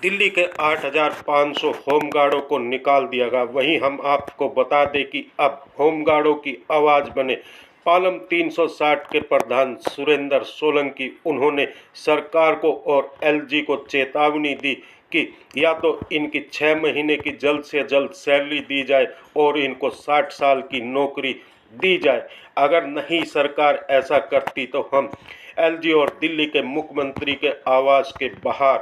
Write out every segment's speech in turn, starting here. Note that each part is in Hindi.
दिल्ली के 8,500 होमगार्डों को निकाल दिया गया। वहीं हम आपको बता दें कि अब होमगार्डों की आवाज़ बने पालम 360 के प्रधान सुरेंद्र सोलंकी। उन्होंने सरकार को और एलजी को चेतावनी दी कि या तो इनकी 6 महीने की जल्द से जल्द सैलरी दी जाए और इनको 60 साल की नौकरी दी जाए। अगर नहीं सरकार ऐसा करती तो हम एलजी और दिल्ली के मुख्यमंत्री के आवास के बाहर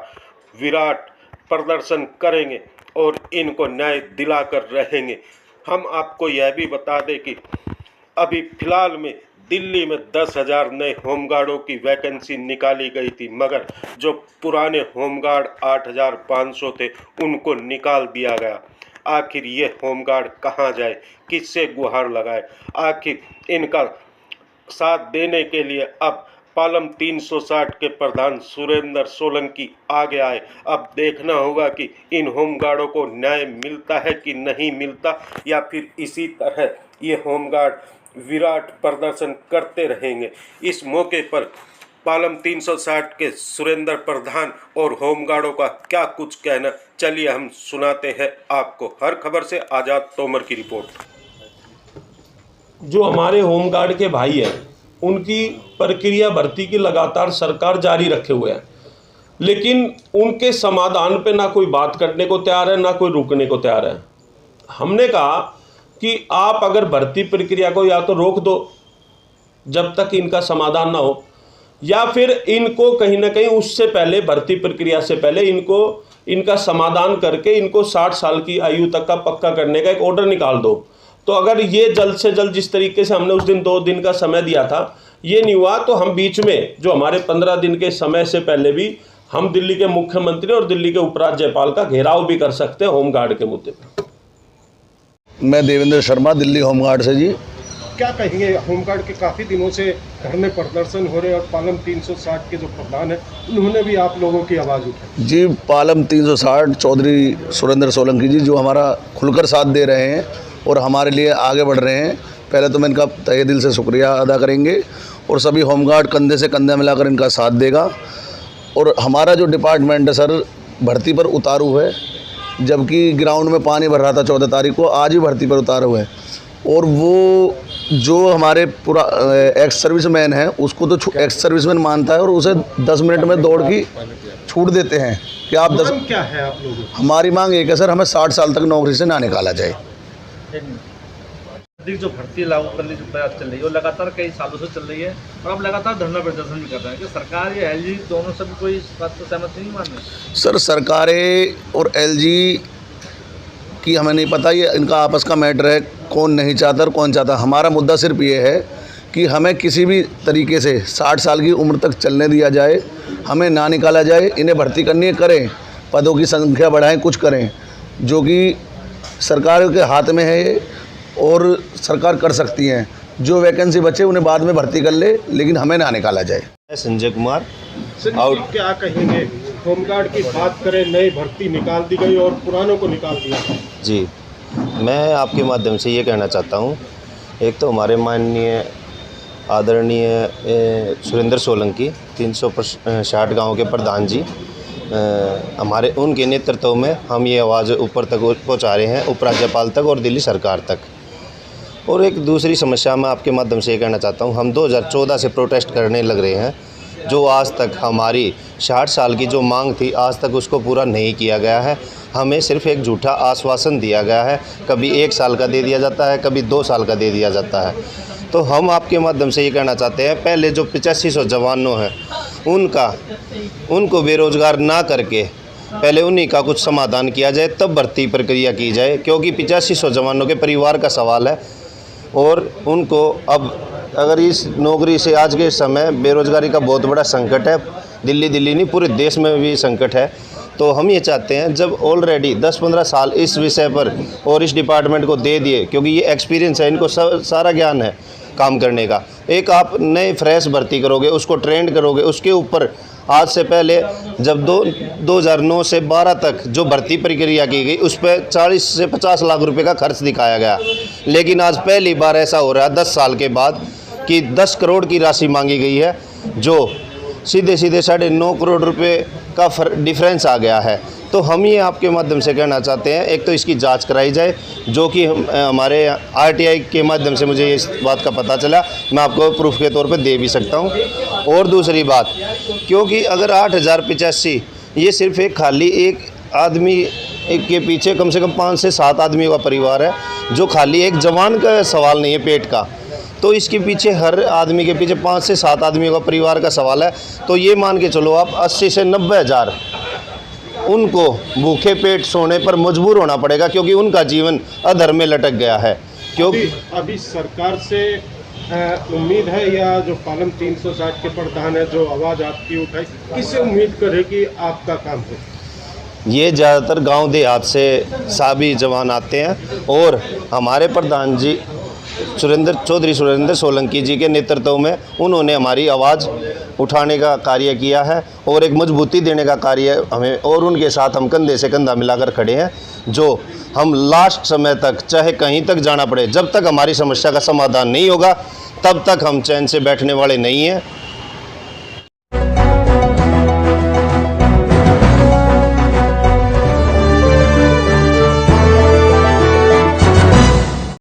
विराट प्रदर्शन करेंगे और इनको न्याय दिलाकर रहेंगे। हम आपको यह भी बता दें कि अभी फिलहाल में दिल्ली में 10,000 नए होमगार्डों की वैकेंसी निकाली गई थी, मगर जो पुराने होमगार्ड 8,500 थे उनको निकाल दिया गया। आखिर ये होमगार्ड कहाँ जाए, किससे गुहार लगाए? आखिर इनका साथ देने के लिए अब पालम 360 के प्रधान सुरेंद्र सोलंकी आगे आए। अब देखना होगा कि इन होमगार्डों को न्याय मिलता है कि नहीं मिलता, या फिर इसी तरह ये होमगार्ड विराट प्रदर्शन करते रहेंगे। इस मौके पर पालम 360 के सुरेंद्र प्रधान और होमगार्डों का क्या कुछ कहना, चलिए हम सुनाते हैं आपको। हर खबर से आज़ाद तोमर की रिपोर्ट। जो हमारे होमगार्ड के भाई हैं उनकी प्रक्रिया भर्ती की लगातार सरकार जारी रखे हुए है, लेकिन उनके समाधान पे ना कोई बात करने को तैयार है, ना कोई रुकने को तैयार है। हमने कहा कि आप अगर भर्ती प्रक्रिया को या तो रोक दो जब तक इनका समाधान ना हो, या फिर इनको कहीं ना कहीं उससे पहले, भर्ती प्रक्रिया से पहले इनका समाधान करके इनको 60 साल की आयु तक का पक्का करने का एक ऑर्डर निकाल दो। तो अगर ये जल्द से जल्द, जिस तरीके से हमने उस दिन 2 दिन का समय दिया था, ये नहीं हुआ, तो हम बीच में जो हमारे 15 दिन के समय से पहले भी हम दिल्ली के मुख्यमंत्री और दिल्ली के उपराज्यपाल का घेराव भी कर सकते हैं होमगार्ड के मुद्दे पर। मैं देवेंद्र शर्मा, दिल्ली होमगार्ड से जी। क्या कहेंगे, होमगार्ड के काफ़ी दिनों से धरने प्रदर्शन हो रहे हैं और पालम 360 के जो प्रधान हैं उन्होंने भी आप लोगों की आवाज़ उठाई जी। पालम 360 चौधरी सुरेंद्र सोलंकी जी जो हमारा खुलकर साथ दे रहे हैं और हमारे लिए आगे बढ़ रहे हैं, पहले तो मैं इनका तहे दिल से शुक्रिया अदा करेंगे। और सभी होमगार्ड कंधे से कंधा मिलाकर इनका साथ देगा। और हमारा जो डिपार्टमेंट है सर, भर्ती पर उतारू है, जबकि ग्राउंड में पानी भर रहा था 14 तारीख को, आज ही भर्ती पर उतारू है। और वो जो हमारे पूरा एक्स सर्विसमैन है उसको तो एक्स सर्विसमैन मानता है और उसे 10 मिनट में दौड़ की छूट देते हैं कि आप 10। क्या है आप लोगों की? हमारी मांग एक है सर, हमें 60 साल तक नौकरी से ना निकाला जाए। जो भर्ती लागू करने की प्रयास चल रही है वो लगातार कई सालों से चल रही है और अब लगातार धरना प्रदर्शन भी कर रहे हैं कि सरकार या एलजी दोनों से भी कोई इस बात को सहमति नहीं मान रही। सर, सरकारें और एलजी की हमें नहीं पता, ये इनका आपस का मैटर है, कौन नहीं चाहता और कौन चाहता। हमारा मुद्दा सिर्फ ये है कि हमें किसी भी तरीके से 60 साल की उम्र तक चलने दिया जाए, हमें ना निकाला जाए। इन्हें भर्ती करनी है, करें, पदों की संख्या बढ़ाएं, कुछ करें, जो कि सरकार के हाथ में है ये, और सरकार कर सकती है। जो वैकेंसी बचे उन्हें बाद में भर्ती कर ले, लेकिन हमें ना निकाला जाए। संजय कुमार। क्या कहेंगे, होमगार्ड की बात करें, नई भर्ती निकाल दी गई और पुरानों को निकाल दिया जी, मैं आपके माध्यम से ये कहना चाहता हूँ, एक तो हमारे माननीय आदरणीय सुरेंद्र सोलंकी 360 गाँव के प्रधान जी, हमारे उनके नेतृत्व में हम ये आवाज़ ऊपर तक पहुँचा रहे हैं, उपराज्यपाल तक और दिल्ली सरकार तक। और एक दूसरी समस्या मैं आपके माध्यम से ये कहना चाहता हूँ, हम 2014 से प्रोटेस्ट करने लग रहे हैं, जो आज तक हमारी 60 साल की जो मांग थी आज तक उसको पूरा नहीं किया गया है। हमें सिर्फ एक झूठा आश्वासन दिया गया है, कभी 1 साल का दे दिया जाता है, कभी 2 साल का दे दिया जाता है। तो हम आपके माध्यम से ये कहना चाहते हैं, पहले जो 8500 जवानों हैं उनको बेरोज़गार ना करके पहले उन्हीं का कुछ समाधान किया जाए, तब भर्ती प्रक्रिया की जाए, क्योंकि 8500 जवानों के परिवार का सवाल है। और उनको अब अगर इस नौकरी से आज के समय बेरोज़गारी का बहुत बड़ा संकट है, दिल्ली नहीं पूरे देश में भी संकट है। तो हम ये चाहते हैं, जब ऑलरेडी 10-15 साल इस विषय पर और इस डिपार्टमेंट को दे दिए, क्योंकि ये एक्सपीरियंस है, इनको सारा ज्ञान है काम करने का। एक आप नए फ्रेश भर्ती करोगे, उसको ट्रेंड करोगे, उसके ऊपर आज से पहले जब 2009 से 12 तक जो भर्ती प्रक्रिया की गई उस पर 40 से 50 लाख रुपए का खर्च दिखाया गया, लेकिन आज पहली बार ऐसा हो रहा है 10 साल के बाद कि 10 करोड़ की राशि मांगी गई है, जो सीधे 9.5 करोड़ रुपए का डिफरेंस आ गया है। तो हम ये आपके माध्यम से कहना चाहते हैं, एक तो इसकी जांच कराई जाए, जो कि हमारे आरटीआई के माध्यम से मुझे इस बात का पता चला, मैं आपको प्रूफ के तौर पे दे भी सकता हूँ। और दूसरी बात, क्योंकि अगर 8,085 ये सिर्फ एक खाली एक आदमी एक के पीछे कम से कम 5 से 7 आदमियों का परिवार है, जो खाली एक जवान का सवाल नहीं है पेट का, तो इसके पीछे हर आदमी के पीछे 5 से 7 आदमियों का परिवार का सवाल है। तो ये मान के चलो आप 80 से 90 हज़ार उनको भूखे पेट सोने पर मजबूर होना पड़ेगा, क्योंकि उनका जीवन अधर में लटक गया है। क्योंकि अभी सरकार से उम्मीद है, या जो पालम 360 के प्रधान है जो आवाज़ आपकी उठाई, किससे उम्मीद करे कि आपका काम हो? ये ज़्यादातर गांव देहात से साबी जवान आते हैं, और हमारे प्रधान जी चौधरी सुरेंद्र सोलंकी जी के नेतृत्व में उन्होंने हमारी आवाज़ उठाने का कार्य किया है और एक मजबूती देने का कार्य हमें, और उनके साथ हम कंधे से कंधा मिलाकर खड़े हैं, जो हम लास्ट समय तक चाहे कहीं तक जाना पड़े, जब तक हमारी समस्या का समाधान नहीं होगा तब तक हम चैन से बैठने वाले नहीं हैं।